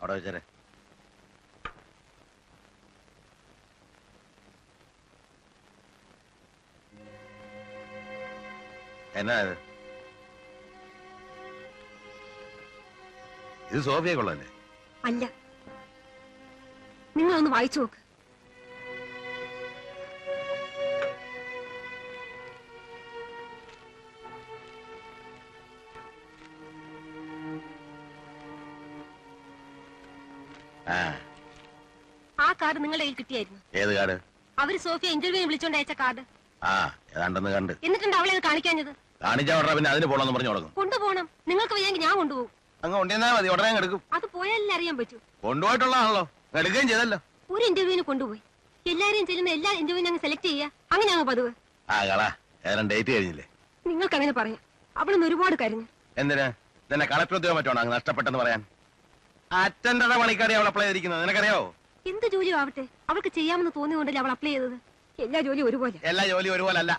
അവിടെ വെച്ചേരെ. എന്നാ ഇത് സോഫിയെ കൊള്ളല്ലേ? അല്ല, നിങ്ങളൊന്ന് വായിച്ചു നോക്ക്. ആ കാർഡ് നിങ്ങളുടെ കയ്യിൽ കിട്ടിയായിരുന്നു. ഏത് കാർഡ്? അവര് സോഫിയ ഇന്റർവ്യൂവിന് വിളിച്ചോണ്ട് അയച്ച കാർഡ്. ഏതാണ്ടെന്ന് കണ്ട്. എന്നിട്ടുണ്ട് അവളെ കാണിക്കാഞ്ഞത്. കാണിച്ചാ ഉടനെ പിന്നെ അതിന് പോണെന്ന് പറഞ്ഞു തുടങ്ങും. കൊണ്ടുപോകണം. നിങ്ങൾക്ക് വയ്യെങ്കിൽ ഞാൻ കൊണ്ടുപോകും. അങ്ങ് കൊണ്ടുവന്നാ മതി, ഉടനെ എടുക്കും. അത് പോയാലേ അറിയാൻ പറ്റൂ. കൊണ്ടുപോയിട്ടുള്ളതാണല്ലോ, എടുക്കുകയും ചെയ്തല്ലോ. ഒരു ഇന്റർവ്യൂവിന് കൊണ്ടുപോയി എല്ലാരെയും ചെല്ലുന്ന എല്ലാ ഇന്റർവ്യൂവിനും അങ്ങ് സെലക്ട് ചെയ്യാ. അങ്ങനെയാണോ പതിവ്? ഏതാണ്ട് ഡേറ്റ് കഴിഞ്ഞില്ലേ? നിങ്ങൾക്ക് അങ്ങനെ പറയാം. അവളൊന്ന് ഒരുപാട് കരഞ്ഞു. എന്തിനാ? ഇതെന്നെ കളക്ടർ ഉദ്യോഗം പറ്റുവാണോ അങ്ങ് നഷ്ടപ്പെട്ടെന്ന് പറയാൻ? അറ്റൻഡറുടെ പണിക്കാരി അവൾ അപ്ലൈ ചെയ്തിരിക്കുന്നത് നിനക്കറിയാവോ? എന്ത് ജോലിയോ ആവട്ടെ, അവൾക്ക് ചെയ്യാമെന്ന് തോന്നിയോണ്ടല്ലേ അവൾ അപ്ലൈ ചെയ്തത്. എല്ലാ ജോലിയും ഒരുപോലെ. എല്ലാ ജോലിയും ഒരുപോലെ അല്ല.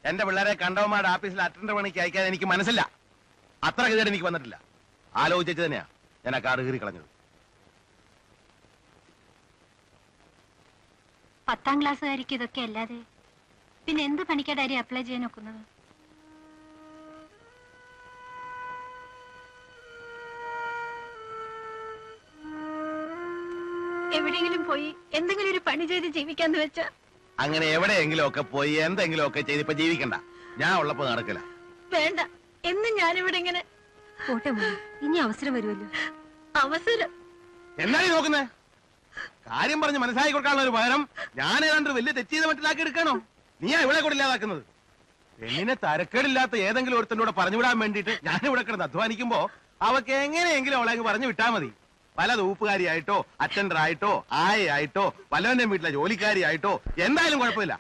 എന്റെ പിള്ളേരെ കണ്ടവന്മാരുടെ ഓഫീസിൽ അറ്റൻഡർ പണിക്ക് അയക്കാൻ എനിക്ക് മനസ്സില്ല. അത്ര ഗതികേട് എനിക്ക് വന്നിട്ടില്ല. ആലോചിച്ചു തന്നെയാ ഞാൻ ആ കാർഡ് കീറി കളഞ്ഞത്. 10ാം ക്ലാസ്സുകാരിക്ക് ഇതൊക്കെ അല്ലാതെ പിന്നെ എന്ത് പണിക്കാരി അപ്ലൈ ചെയ്യാൻ ഒക്കുന്നത്? എവിടെയെങ്കിലും പോയി എന്തെങ്കിലും ഒരു പണി ചെയ്ത് ജീവിക്കാന്ന് വെച്ചാ അങ്ങനെ എവിടെയെങ്കിലും ഒക്കെ പോയി എന്തെങ്കിലും ഒക്കെ ചെയ്ത് ഇപ്പൊ ജീവിക്കണ്ട. ഞാൻ ഉള്ളപ്പോ നടക്കില്ല. വേണ്ട, എന്നും ഞാനിവിടെ ഇങ്ങനെ. പോട്ടെ മോനെ, ഇനി അവസരം വരുമല്ലോ. അവസരം എന്നാണ് നോക്കുന്നേ? കാര്യം പറഞ്ഞ് മനസ്സിലാക്കി കൊടുക്കാനുള്ള ഒരു പകരം ഞാൻ ഏതാണ്ട് വലിയ തെറ്റ് ചെയ്ത് മറ്റിലാക്കി എടുക്കണോ? നീയാ ഇവിടെ കൂടെ ഇല്ലാതാക്കുന്നത്. പെണ്ണിനെ തരക്കേടില്ലാത്ത ഏതെങ്കിലും ഒരുത്തൻ്റെ കൂടെ പറഞ്ഞു വിടാൻ വേണ്ടിയിട്ട് ഞാൻ ഇവിടെ കിടന്ന് അധ്വാനിക്കുമ്പോ അവക്ക് എങ്ങനെയെങ്കിലും അവളെ പറഞ്ഞു വിട്ടാ മതി. പല തൂപ്പുകാരിയായിട്ടോ അറ്റൻഡർ ആയിട്ടോ ആയയായിട്ടോ പലവന്റെയും വീട്ടിലെ ജോലിക്കാരിയായിട്ടോ എന്തായാലും കുഴപ്പമില്ല.